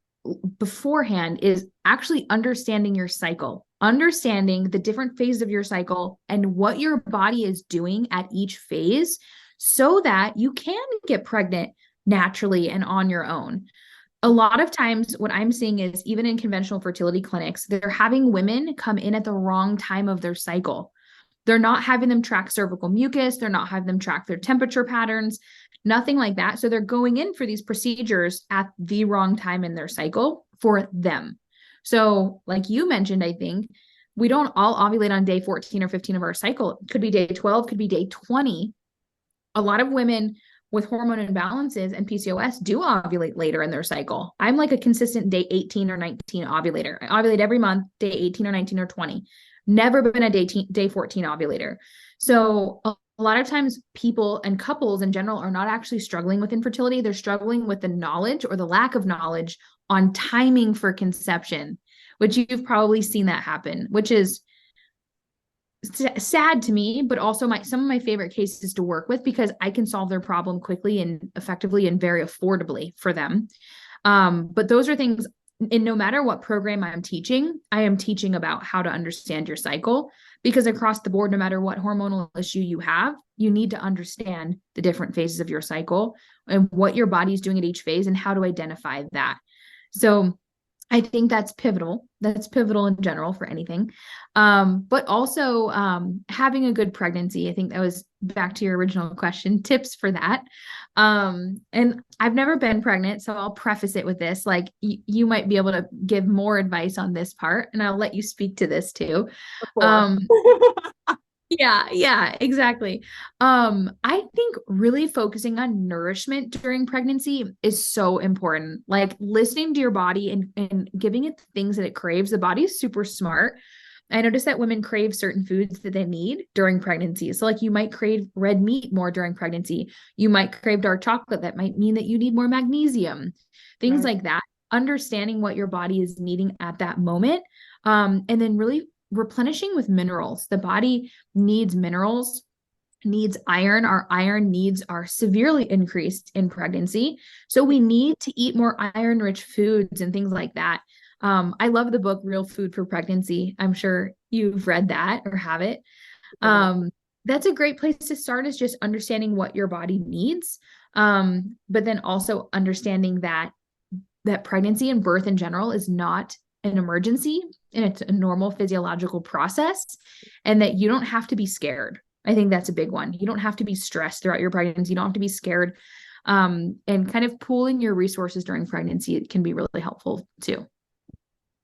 beforehand is actually understanding your cycle, understanding the different phases of your cycle and what your body is doing at each phase so that you can get pregnant naturally and on your own. A lot of times what I'm seeing is even in conventional fertility clinics, they're having women come in at the wrong time of their cycle. They're not having them track cervical mucus. They're not having them track their temperature patterns, nothing like that. So they're going in for these procedures at the wrong time in their cycle for them. So like you mentioned, I think we don't all ovulate on day 14 or 15 of our cycle. It could be day 12, could be day 20. A lot of women with hormone imbalances and PCOS do ovulate later in their cycle. I'm like a consistent day 18 or 19 ovulator. I ovulate every month, day 18 or 19 or 20. Never been a day 14 ovulator. So a lot of times people and couples in general are not actually struggling with infertility. They're struggling with the knowledge or the lack of knowledge on timing for conception, which you've probably seen that happen, which is sad to me, but also some of my favorite cases to work with because I can solve their problem quickly and effectively and very affordably for them. But those are things. And no matter what program I'm teaching, I am teaching about how to understand your cycle because across the board, no matter what hormonal issue you have, you need to understand the different phases of your cycle and what your body is doing at each phase and how to identify that. So I think that's pivotal. That's pivotal in general for anything. But also having a good pregnancy. I think that was back to your original question, tips for that. And I've never been pregnant, so I'll preface it with this, like you might be able to give more advice on this part and I'll let you speak to this too. Yeah, exactly. I think really focusing on nourishment during pregnancy is so important. Like listening to your body and giving it the things that it craves. The body is super smart. I noticed that women crave certain foods that they need during pregnancy. So like you might crave red meat more during pregnancy. You might crave dark chocolate. That might mean that you need more magnesium, things like that. Understanding what your body is needing at that moment. And then really replenishing with minerals. The body needs minerals, needs iron. Our iron needs are severely increased in pregnancy. So we need to eat more iron-rich foods and things like that. I love the book, Real Food for Pregnancy. I'm sure you've read that or have it. That's a great place to start is just understanding what your body needs. But then also understanding that pregnancy and birth in general is not an emergency and it's a normal physiological process and that you don't have to be scared. I think that's a big one. You don't have to be stressed throughout your pregnancy. You don't have to be scared. And kind of pooling your resources during pregnancy, it can be really helpful too.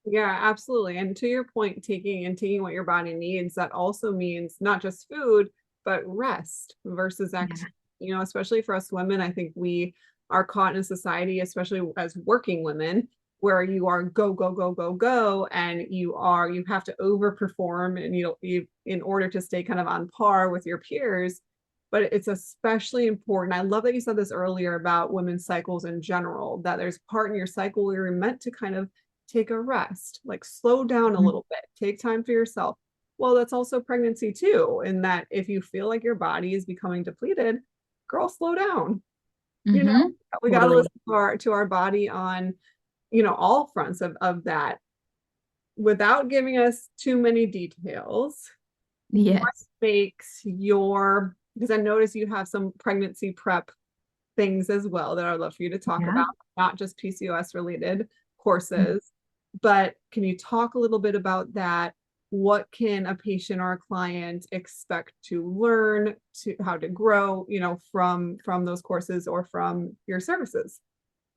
Yeah, absolutely. And to your point, taking what your body needs, that also means not just food, but rest versus exercise. You know, especially for us women, I think we are caught in a society, especially as working women, where you are go, go, go, go, go, and you have to overperform and you in order to stay kind of on par with your peers. But it's especially important. I love that you said this earlier about women's cycles in general, that there's part in your cycle where you're meant to kind of take a rest, like slow down a little bit, take time for yourself. Well, that's also pregnancy too, in that if you feel like your body is becoming depleted, girl, slow down. You know, we got to Totally. listen to our body on, all fronts of that without giving us too many details. What Yes. makes because I notice you have some pregnancy prep things as well that I'd love for you to talk Yeah. about, not just PCOS related courses, but can you talk a little bit about that? What can a patient or a client expect to learn, to how to grow, from those courses or from your services?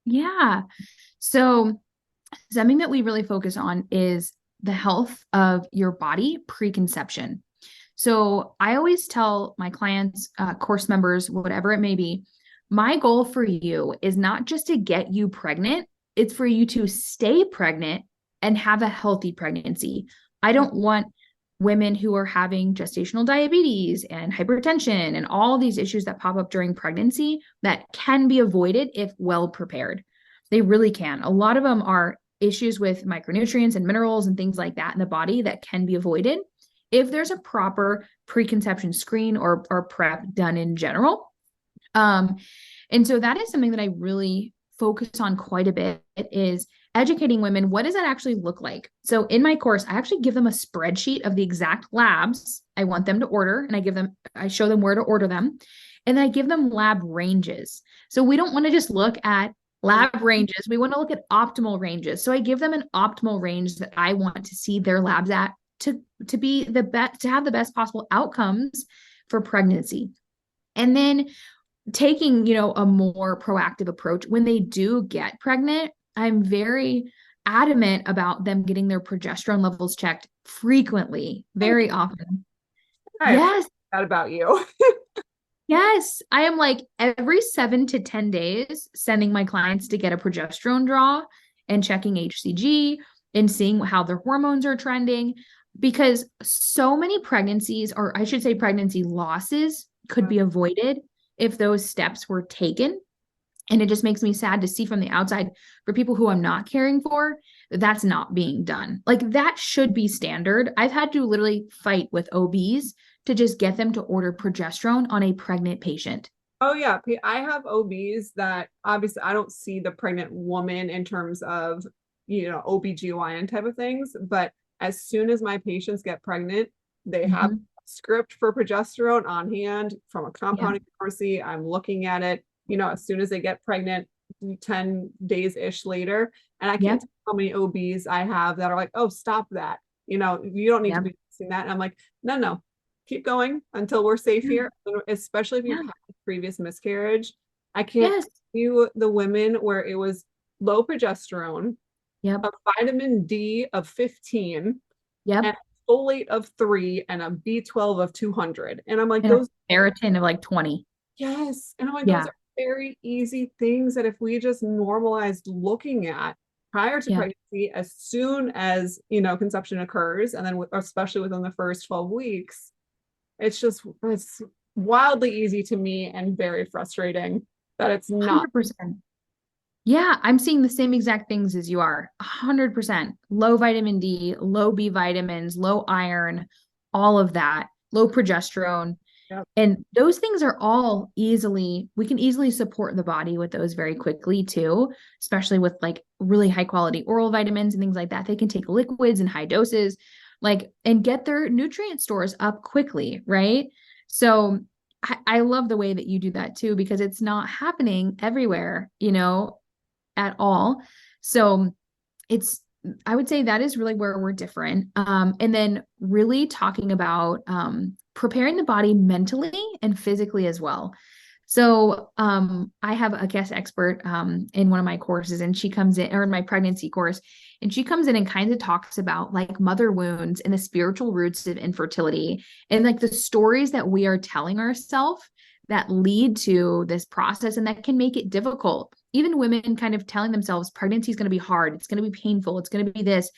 Yeah. So something that we really focus on is the health of your body pre-conception. So I always tell my clients, course members, whatever it may be, my goal for you is not just to get you pregnant, it's for you to stay pregnant and have a healthy pregnancy. I don't want women who are having gestational diabetes and hypertension and all these issues that pop up during pregnancy that can be avoided if well prepared. They really can. A lot of them are issues with micronutrients and minerals and things like that in the body that can be avoided if there's a proper preconception screen or prep done in general. And so that is something that I really focus on quite a bit, is educating women. What does that actually look like? So in my course, I actually give them a spreadsheet of the exact labs I want them to order, and I show them where to order them. And then I give them lab ranges. So we don't want to just look at lab ranges. We want to look at optimal ranges. So I give them an optimal range that I want to see their labs at to be the best, to have the best possible outcomes for pregnancy. And then taking, a more proactive approach when they do get pregnant, I'm very adamant about them getting their progesterone levels checked frequently, very often. Yes. That about you. Yes. I am like every 7 to 10 days sending my clients to get a progesterone draw and checking HCG and seeing how their hormones are trending, because so many pregnancies, or I should say pregnancy losses, could be avoided if those steps were taken. And it just makes me sad to see from the outside, for people who I'm not caring for, that's not being done. Like that should be standard. I've had to literally fight with OBs to just get them to order progesterone on a pregnant patient. Oh yeah. I have OBs that obviously I don't see the pregnant woman in terms of, OBGYN type of things, but as soon as my patients get pregnant, they have a script for progesterone on hand from a compounding pharmacy. I'm looking at it, as soon as they get pregnant, 10 days-ish later. And I can't tell how many OBs I have that are like, oh, stop that. You don't need to be using that. And I'm like, no, keep going until we're safe here, especially if you've had a previous miscarriage. I can't do the women where it was low progesterone, a vitamin D of 15, and a folate of 3, and a B12 of 200. And I'm like, those ferritin of like 20. Yes. And I'm like, those are very easy things that if we just normalized looking at prior to pregnancy, as soon as, conception occurs, and then especially within the first 12 weeks, it's wildly easy to me and very frustrating that it's not. 100%. Yeah, I'm seeing the same exact things as you are. 100%. Low vitamin D, low B vitamins, low iron, all of that, low progesterone. Yep. And those things are all we can easily support the body with those very quickly too, especially with like really high quality oral vitamins and things like that. They can take liquids in high doses, and get their nutrient stores up quickly, right? So I love the way that you do that too, because it's not happening everywhere, at all. So I would say that is really where we're different. And then really talking about preparing the body mentally and physically as well. So I have a guest expert in one of my courses, and she comes in, or in my pregnancy course, and she comes in and kind of talks about like mother wounds and the spiritual roots of infertility, and like the stories that we are telling ourselves that lead to this process and that can make it difficult. Even women kind of telling themselves pregnancy is going to be hard. It's going to be painful. It's going to be this.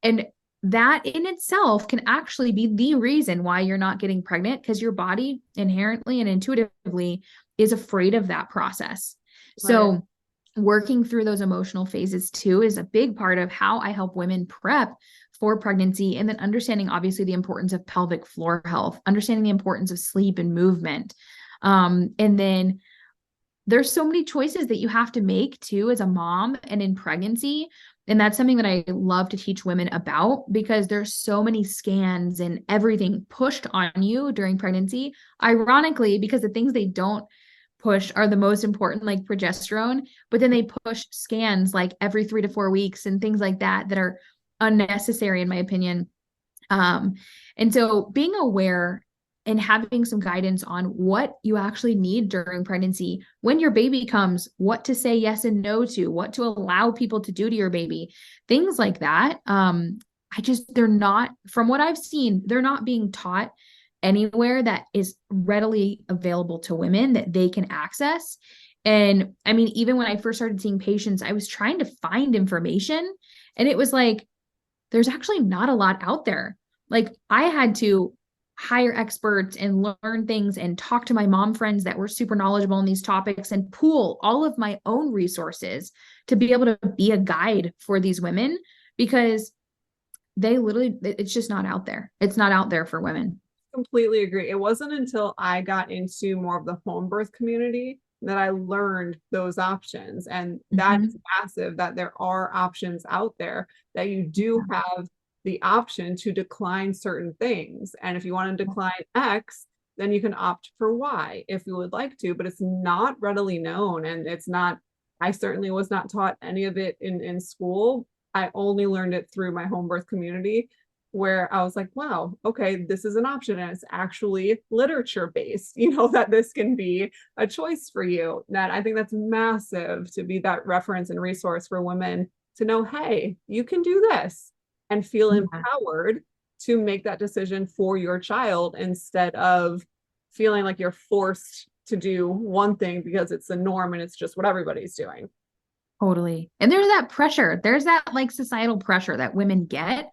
And that in itself can actually be the reason why you're not getting pregnant, because your body inherently and intuitively is afraid of that process. Right. So working through those emotional phases too is a big part of how I help women prep for pregnancy. And then understanding obviously the importance of pelvic floor health, understanding the importance of sleep and movement. And then there's so many choices that you have to make too as a mom and in pregnancy. And that's something that I love to teach women about, because there's so many scans and everything pushed on you during pregnancy. Ironically, because the things they don't push are the most important, like progesterone, but then they push scans like every 3 to 4 weeks and things like that that are unnecessary in my opinion. And so being aware and having some guidance on what you actually need during pregnancy, when your baby comes, what to say yes and no to, what to allow people to do to your baby, things like that. They're not, from what I've seen, they're not being taught anywhere that is readily available to women that they can access. And I mean, even when I first started seeing patients, I was trying to find information, and it was like, there's actually not a lot out there. Like I had to hire experts and learn things and talk to my mom friends that were super knowledgeable in these topics and pool all of my own resources to be able to be a guide for these women, because it's just not out there. It's not out there for women. Completely agree. It wasn't until I got into more of the home birth community that I learned those options. And that is massive, that there are options out there, that you do have the option to decline certain things. And if you want to decline X, then you can opt for Y if you would like to, but it's not readily known. And I certainly was not taught any of it in school. I only learned it through my home birth community, where I was like, wow, okay, this is an option. And it's actually literature based, that this can be a choice for you. That I think that's massive, to be that reference and resource for women to know, hey, you can do this, and feel empowered to make that decision for your child, instead of feeling like you're forced to do one thing because it's the norm and it's just what everybody's doing. Totally. And there's that pressure. There's that like societal pressure that women get.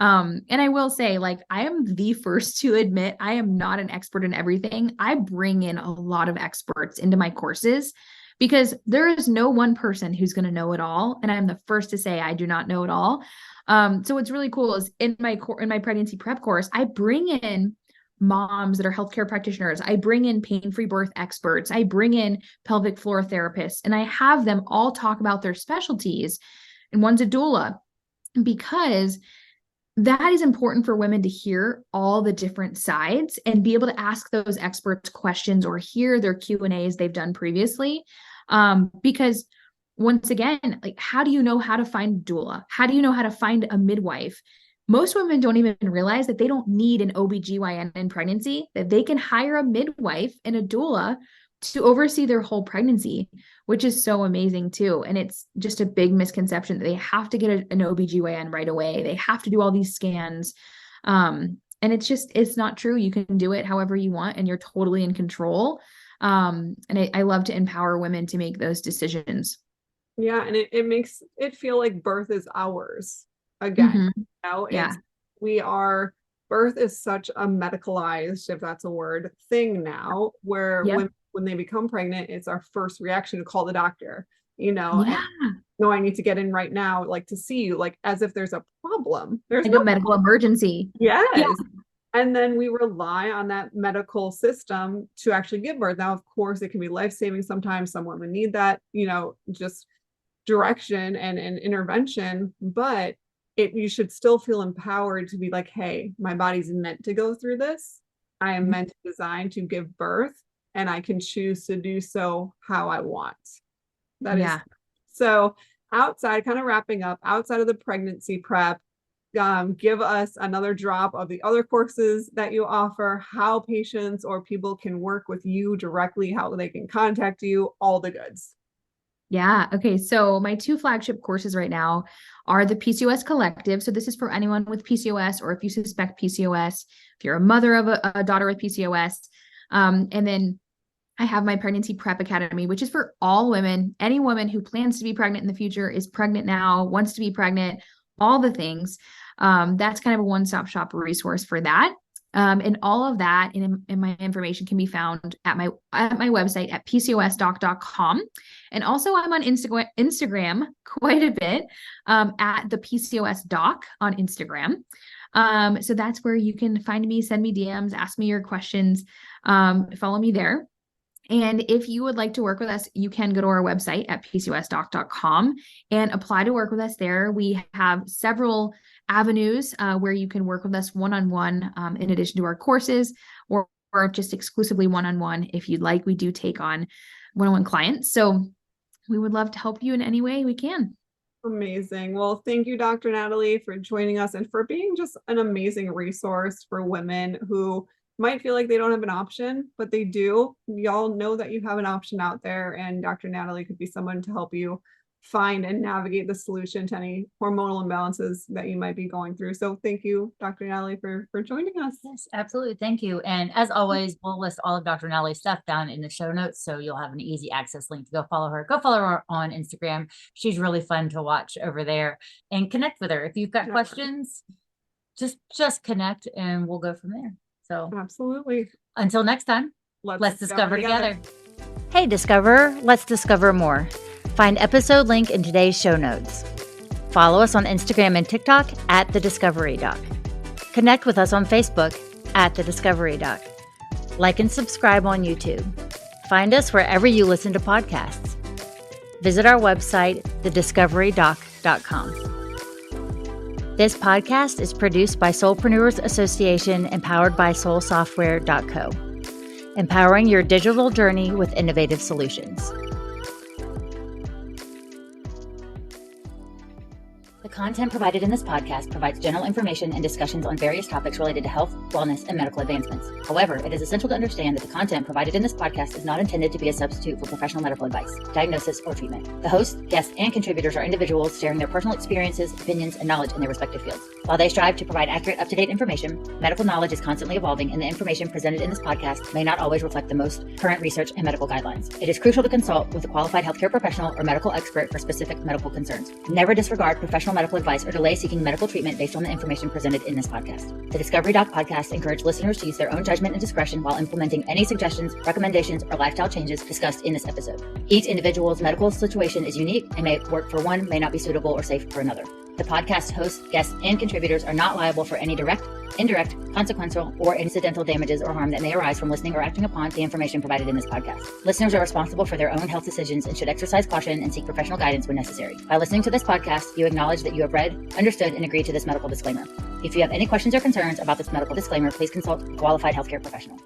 And I will say, like, I am the first to admit I am not an expert in everything. I bring in a lot of experts into my courses, because there is no one person who's going to know it all. And I'm the first to say I do not know it all. So what's really cool is in my pregnancy prep course, I bring in moms that are healthcare practitioners. I bring in pain-free birth experts. I bring in pelvic floor therapists, and I have them all talk about their specialties. And one's a doula, because that is important for women to hear all the different sides and be able to ask those experts questions or hear their Q&As they've done previously. Because once again, like, how do you know how to find a doula? How do you know how to find a midwife? Most women don't even realize that they don't need an OBGYN in pregnancy, that they can hire a midwife and a doula to oversee their whole pregnancy, which is so amazing too. And it's just a big misconception that they have to get an OBGYN right away. They have to do all these scans. And it's not true. You can do it however you want, and you're totally in control. And I love to empower women to make those decisions. Yeah. And it makes it feel like birth is ours again. Birth is such a medicalized, if that's a word, thing now, where when they become pregnant, it's our first reaction to call the doctor, and no, I need to get in right now, like to see you, like as if there's a problem. There's like a medical emergency. Yes. Yeah. And then we rely on that medical system to actually give birth. Now, of course, it can be life-saving sometimes. Some women need that, just direction and intervention, but you should still feel empowered to be like, hey, my body's meant to go through this. I am meant to design to give birth, and I can choose to do so how I want. That is so. Outside, kind of wrapping up, outside of the pregnancy prep, give us another drop of the other courses that you offer, how patients or people can work with you directly, how they can contact you, all the goods. Yeah. Okay. So my 2 flagship courses right now are the PCOS Collective. So this is for anyone with PCOS, or if you suspect PCOS, if you're a mother of a daughter with PCOS. And then I have my Pregnancy Prep Academy, which is for all women. Any woman who plans to be pregnant in the future, is pregnant now, wants to be pregnant, all the things. That's kind of a one-stop shop resource for that. And all of that and my information can be found at my website at PCOSdoc.com. And also I'm on Instagram quite a bit at the PCOS doc on Instagram. So that's where you can find me, send me DMs, ask me your questions, follow me there. And if you would like to work with us, you can go to our website at PCOSdoc.com and apply to work with us there. We have several avenues where you can work with us one-on-one in addition to our courses, or just exclusively one-on-one if you'd like. We do take on one-on-one clients. So we would love to help you in any way we can. Amazing. Well, thank you, Dr. Natalie, for joining us and for being just an amazing resource for women who might feel like they don't have an option, but they do. Y'all know that you have an option out there, and Dr. Natalie could be someone to help you find and navigate the solution to any hormonal imbalances that you might be going through. So thank you, Dr. Natalie, for joining us. Yes, absolutely. Thank you. And as always, we'll list all of Dr. Natalie's stuff down in the show notes, so you'll have an easy access link to go follow her. Go follow her on Instagram. She's really fun to watch over there, and connect with her. If you've got questions, just connect and we'll go from there. So absolutely. Until next time, let's discover together. Hey, Discoverer, let's discover more. Find episode link in today's show notes. Follow us on Instagram and TikTok at The Discovery Doc. Connect with us on Facebook at The Discovery Doc. Like and subscribe on YouTube. Find us wherever you listen to podcasts. Visit our website, thediscoverydoc.com. This podcast is produced by Soulpreneurs Association and powered by soulsoftware.co, empowering your digital journey with innovative solutions. The content provided in this podcast provides general information and discussions on various topics related to health, wellness, and medical advancements. However, it is essential to understand that the content provided in this podcast is not intended to be a substitute for professional medical advice, diagnosis, or treatment. The hosts, guests, and contributors are individuals sharing their personal experiences, opinions, and knowledge in their respective fields. While they strive to provide accurate, up-to-date information, medical knowledge is constantly evolving, and the information presented in this podcast may not always reflect the most current research and medical guidelines. It is crucial to consult with a qualified healthcare professional or medical expert for specific medical concerns. Never disregard professional medical advice or delay seeking medical treatment based on the information presented in this podcast. The Discovery Doc podcast encourages listeners to use their own judgment and discretion while implementing any suggestions, recommendations, or lifestyle changes discussed in this episode. Each individual's medical situation is unique and may work for one, may not be suitable or safe for another. The podcast hosts, guests, and contributors are not liable for any direct, indirect, consequential, or incidental damages or harm that may arise from listening or acting upon the information provided in this podcast. Listeners are responsible for their own health decisions and should exercise caution and seek professional guidance when necessary. By listening to this podcast, you acknowledge that you have read, understood, and agreed to this medical disclaimer. If you have any questions or concerns about this medical disclaimer, please consult a qualified healthcare professional.